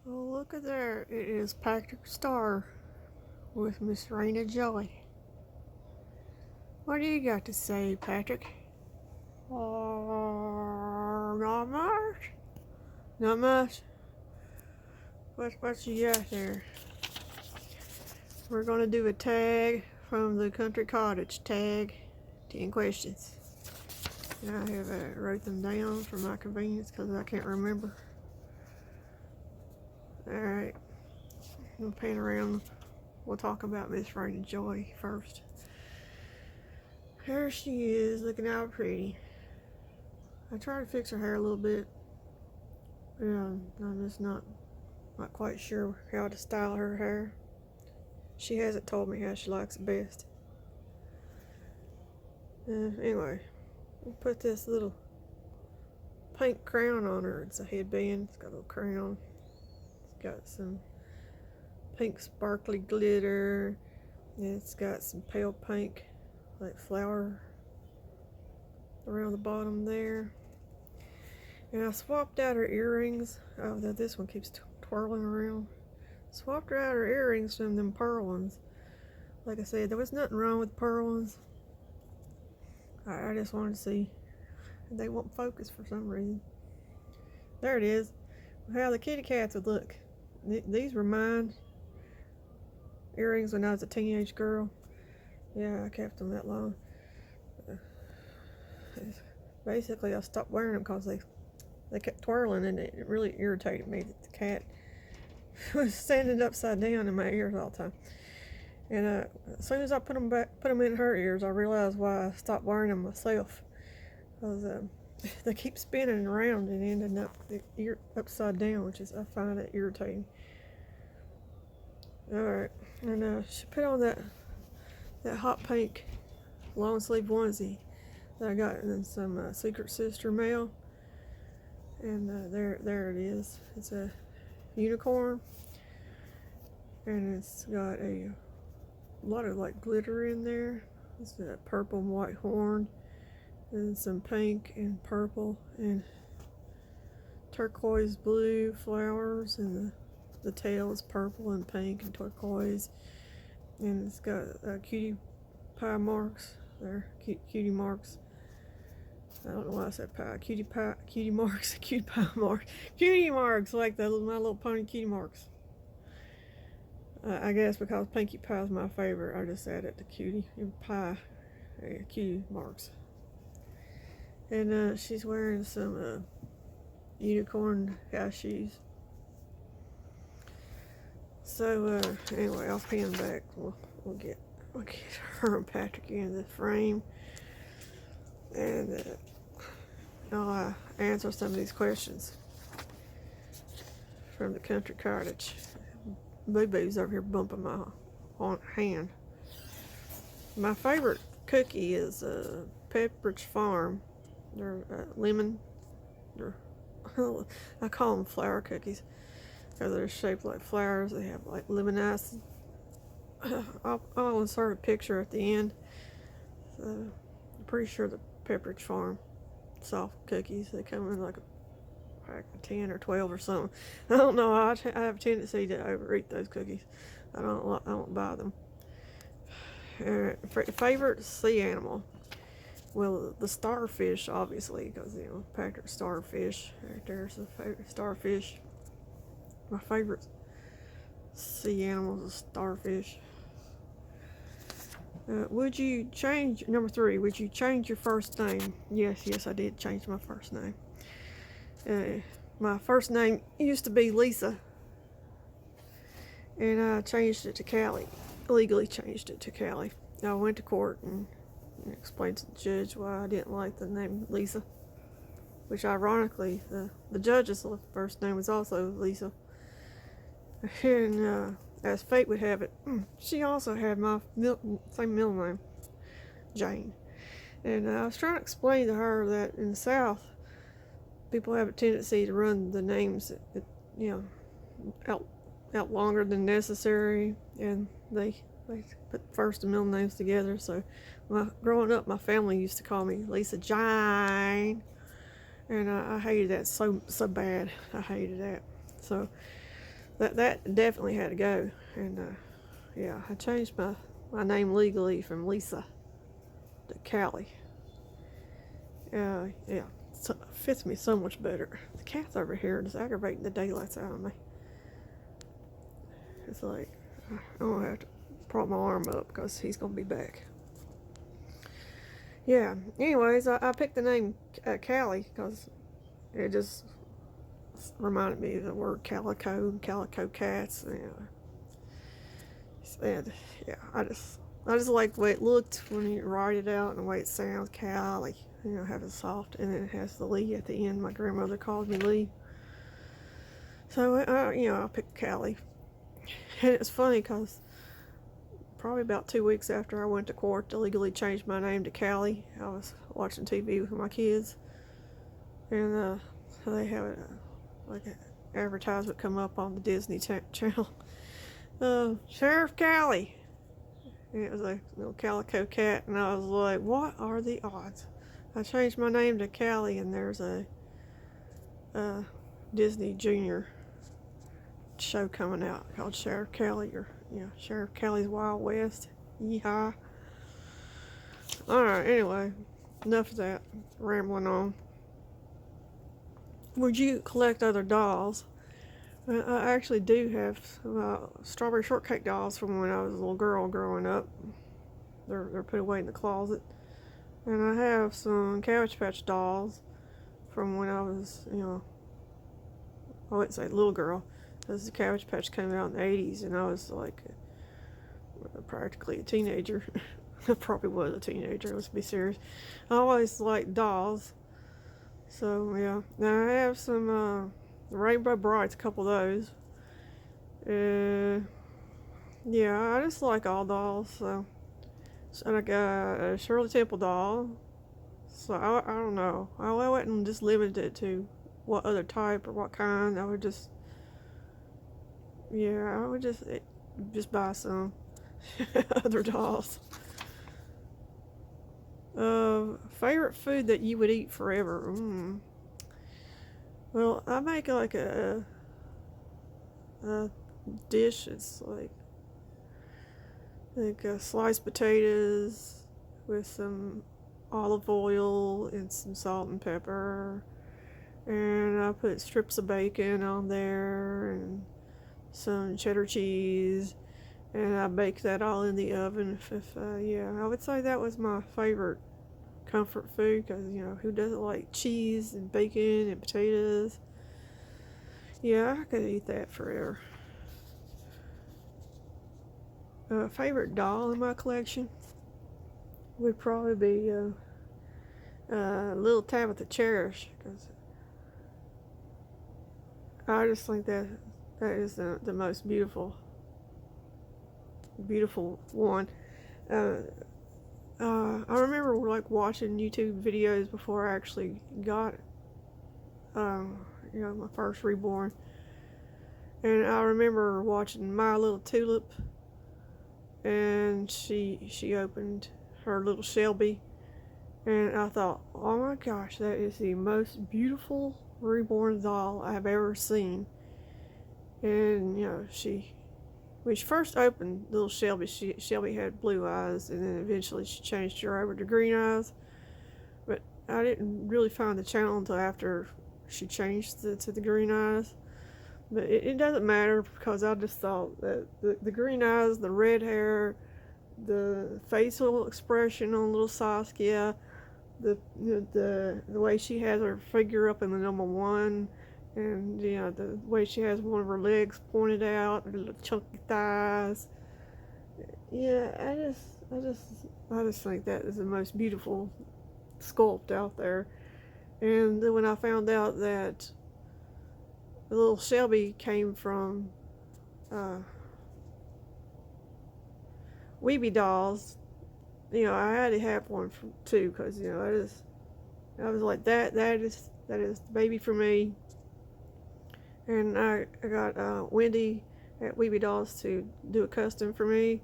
Oh, look at there. It is Patrick Star with Miss Raina Joy. What do you got to say, Patrick? Not much. Not much. What you got there? We're gonna do a tag from the Country Cottage. Tag 10 questions. And I have wrote them down for my convenience because I can't remember. Alright, we'll pan around. We'll talk about Miss Raina Joy first. Here she is, looking all pretty. I tried to fix her hair a little bit. I'm just not quite sure how to style her hair. She hasn't told me how she likes it best. Anyway, we'll put this little pink crown on her. It's a headband. It's got a little crown. It's got some pink sparkly glitter. And it's got some pale pink, like flower around the bottom there. And I swapped out her earrings. Oh, this one keeps twirling around. Swapped her out her earrings from them pearl ones. Like I said, there was nothing wrong with pearl ones. I just wanted to see. They won't focus for some reason. There it is. How the kitty cats would look. These were mine. Earrings when I was a teenage girl. Yeah, I kept them that long. Basically, I stopped wearing them because they kept twirling and it really irritated me that the cat was standing upside down in my ears all the time. And as soon as I put them in her ears, I realized why I stopped wearing them myself. Because they keep spinning around and ending up the ear upside down, which is I find it irritating. All right, and she put on that hot pink long sleeve onesie that I got in some Secret Sister mail. And there it is. It's a unicorn, and it's got a lot of like glitter in there. It's got purple and white horn, and some pink and purple and turquoise blue flowers, and the tail is purple and pink and turquoise, and it's got cutie pie marks there. Cutie marks. I don't know why I said pie. Cutie marks, cutie pie marks, cutie marks, like My Little Pony cutie marks. I guess because Pinkie Pie is my favorite, I just added the cutie pie, cutie marks. And she's wearing some unicorn house shoes. So anyway, I'll pan back. We'll get her and Patrick in the frame, and I'll answer some of these questions from the Country Cottage. Boo Boo's over here bumping my hand. My favorite cookie is Pepperidge Farm. They're lemon. I call them flower cookies because they're shaped like flowers. They have like lemon acid. I'll insert a picture at the end. So I'm pretty sure the Pepperidge Farm soft cookies, they come in like a pack of 10 or 12 or something. I don't know. I have a tendency to overeat those cookies. I don't buy them. Favorite sea animal? Well, the starfish, obviously, because Patrick Starfish right there's a favorite starfish. My favorite sea animal is a starfish. Would you change, number 3, would you change your first name? Yes, I did change my first name. My first name used to be Lisa, and I changed it to Callie. Legally changed it to Callie. I went to court and explained to the judge why I didn't like the name Lisa, which ironically, the judge's first name was also Lisa. And as fate would have it, she also had my same middle name, Jane. And I was trying to explain to her that in the South, people have a tendency to run the names, out longer than necessary, and they put first and middle names together. So, growing up, my family used to call me Lisa Jane, and I hated that so bad. I hated that. So that definitely had to go. And yeah, I changed my name legally from Lisa to Callie. Yeah, so, fits me so much better. The cat's over here just aggravating the daylights out of me. It's like I'm gonna have to prop my arm up because he's gonna be back. Yeah. Anyways, I picked the name Callie because it just reminded me of the word calico, calico cats. And yeah, I just like the way it looked when you write it out and the way it sounds, Callie. Have it soft, and then it has the Lee at the end. My grandmother calls me Lee. So, I picked Callie. And it's funny because probably about 2 weeks after I went to court to legally change my name to Callie, I was watching TV with my kids. And so they have like an advertisement come up on the Disney Channel. Sheriff Callie. And it was a little calico cat, and I was like, what are the odds? I changed my name to Callie, and there's a Disney Junior show coming out called Sheriff Callie, or Sheriff Callie's Wild West. Yeehaw. Alright, anyway, enough of that rambling on. Would you collect other dolls? I actually do have some strawberry shortcake dolls from when I was a little girl growing up. They're put away in the closet. And I have some Cabbage Patch dolls from when I was, I wouldn't say little girl, because the Cabbage Patch came out in the 80s, and I was like practically a teenager. I probably was a teenager, let's be serious. I always liked dolls. So, yeah. Now I have some Rainbow Brights, a couple of those. Yeah, I just like all dolls, so I got a Shirley Temple doll. So I don't know. I wouldn't just limit it to what other type or what kind. I would just buy some other dolls. Favorite food that you would eat forever? Well, I make like a dish. It's like sliced potatoes with some olive oil and some salt and pepper, and I put strips of bacon on there and some cheddar cheese, and I bake that all in the oven. I would say that was my favorite comfort food, because who doesn't like cheese and bacon and potatoes? Yeah, I could eat that forever. Favorite doll in my collection would probably be little Tabitha Cherish, because I just think that is the most beautiful one. I remember like watching YouTube videos before I actually got my first reborn, and I remember watching My Little Tulip, and she opened her little Shelby, and I thought, oh my gosh, that is the most beautiful reborn doll I've ever seen. And when she first opened little Shelby, Shelby had blue eyes, and then eventually she changed her over to green eyes. But I didn't really find the channel until after she changed to the green eyes. But it doesn't matter, because I just thought that the green eyes, the red hair, the facial expression on little Saskia, the way she has her figure up in the number 1, and the way she has one of her legs pointed out, her little chunky thighs. Yeah, I just think that is the most beautiful sculpt out there. And then when I found out that the little Shelby came from Weeby Dolls, I had to have one too, because I was like, that is the baby for me. And I got Wendy at Weeby Dolls to do a custom for me,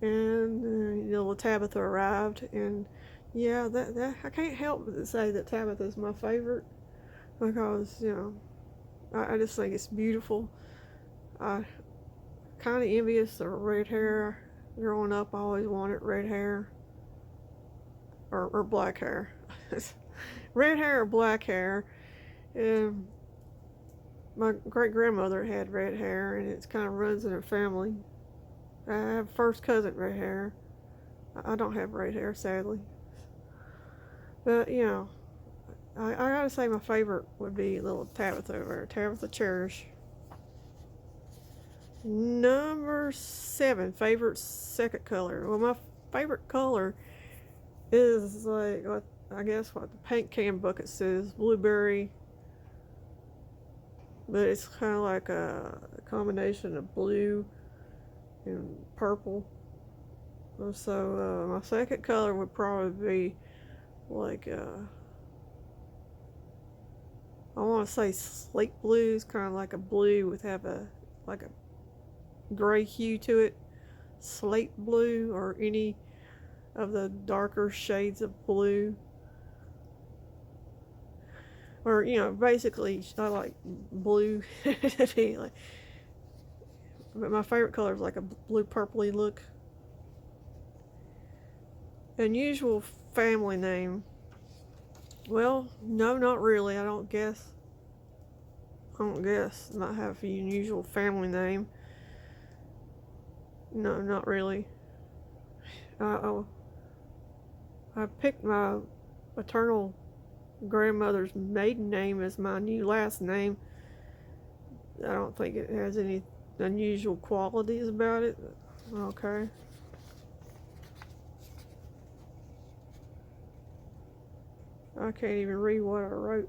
and little Tabitha arrived, and yeah, that I can't help but say that Tabitha is my favorite, because I just think it's beautiful. I kind of envious of red hair. Growing up, I always wanted red hair or black hair. Red hair or black hair. And my great grandmother had red hair, and it kind of runs in her family. I have first cousin red hair. I don't have red hair, sadly. But, you know, I gotta say my favorite would be little Tabitha over there, Tabitha Cherish. Number 7, favorite second color. Well, my favorite color is like what I guess what the paint can bucket says, blueberry. But it's kind of like a combination of blue and purple. So my second color would probably be like I want to say slate blue. It's kind of like a blue with have a like a gray hue to it. Slate blue or any of the darker shades of blue. Or, you know, basically I like blue. But my favorite color is like a blue purpley look. Unusual family name. Well, no, not really. I don't guess. Not have an unusual family name. No, not really. I picked my maternal grandmother's maiden name as my new last name. I don't think it has any unusual qualities about it. Okay. I can't even read what I wrote.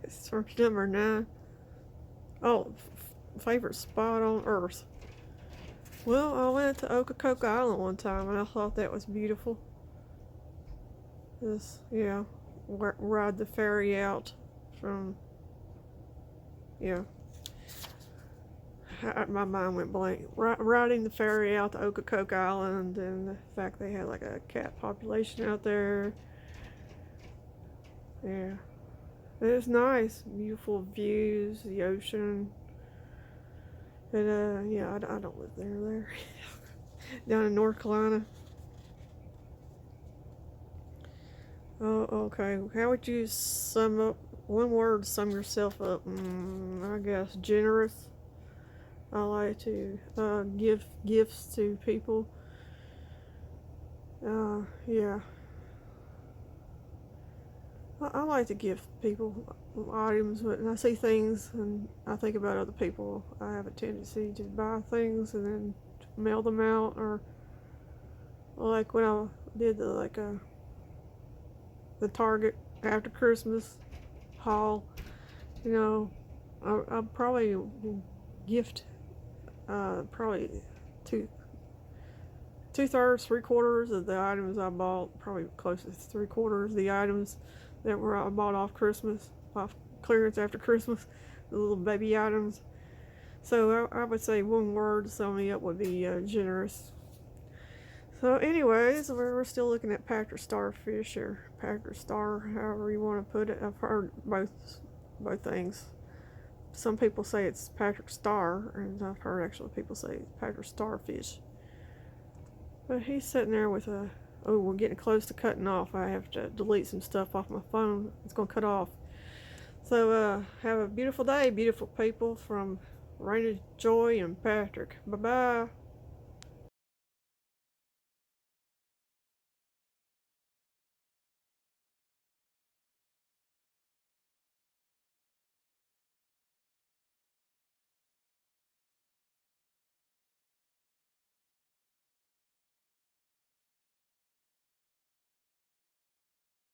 It's from number 9. Oh, favorite spot on earth. Well, I went to Ocracoke Island one time and I thought that was beautiful. Just, yeah, ride the ferry out from, yeah. My mind went blank. Riding the ferry out to Ocracoke Island, and the fact they had like a cat population out there. Yeah, it was nice. Beautiful views, the ocean. And yeah, I don't live there. Down in North Carolina. Oh, okay. How would you sum up, one word, sum yourself up? I guess generous. I like to give gifts to people. Yeah. I like to give people items when I see things and I think about other people. I have a tendency to buy things and then mail them out, or like when I did the Target after Christmas haul, you know, I probably gift probably two-thirds, three-quarters of the items I bought, probably close to three-quarters of the items that I bought off clearance after Christmas, the little baby items. So I would say one word to sum me up would be generous. So anyways, we're still looking at Patrick Starfish, or Patrick Star, however you want to put it. I've heard both things. Some people say it's Patrick Star, and I've heard actually people say it's Patrick Starfish. But he's sitting there with oh, we're getting close to cutting off. I have to delete some stuff off my phone. It's going to cut off. So have a beautiful day, beautiful people, from Raina Joy and Patrick. Bye-bye.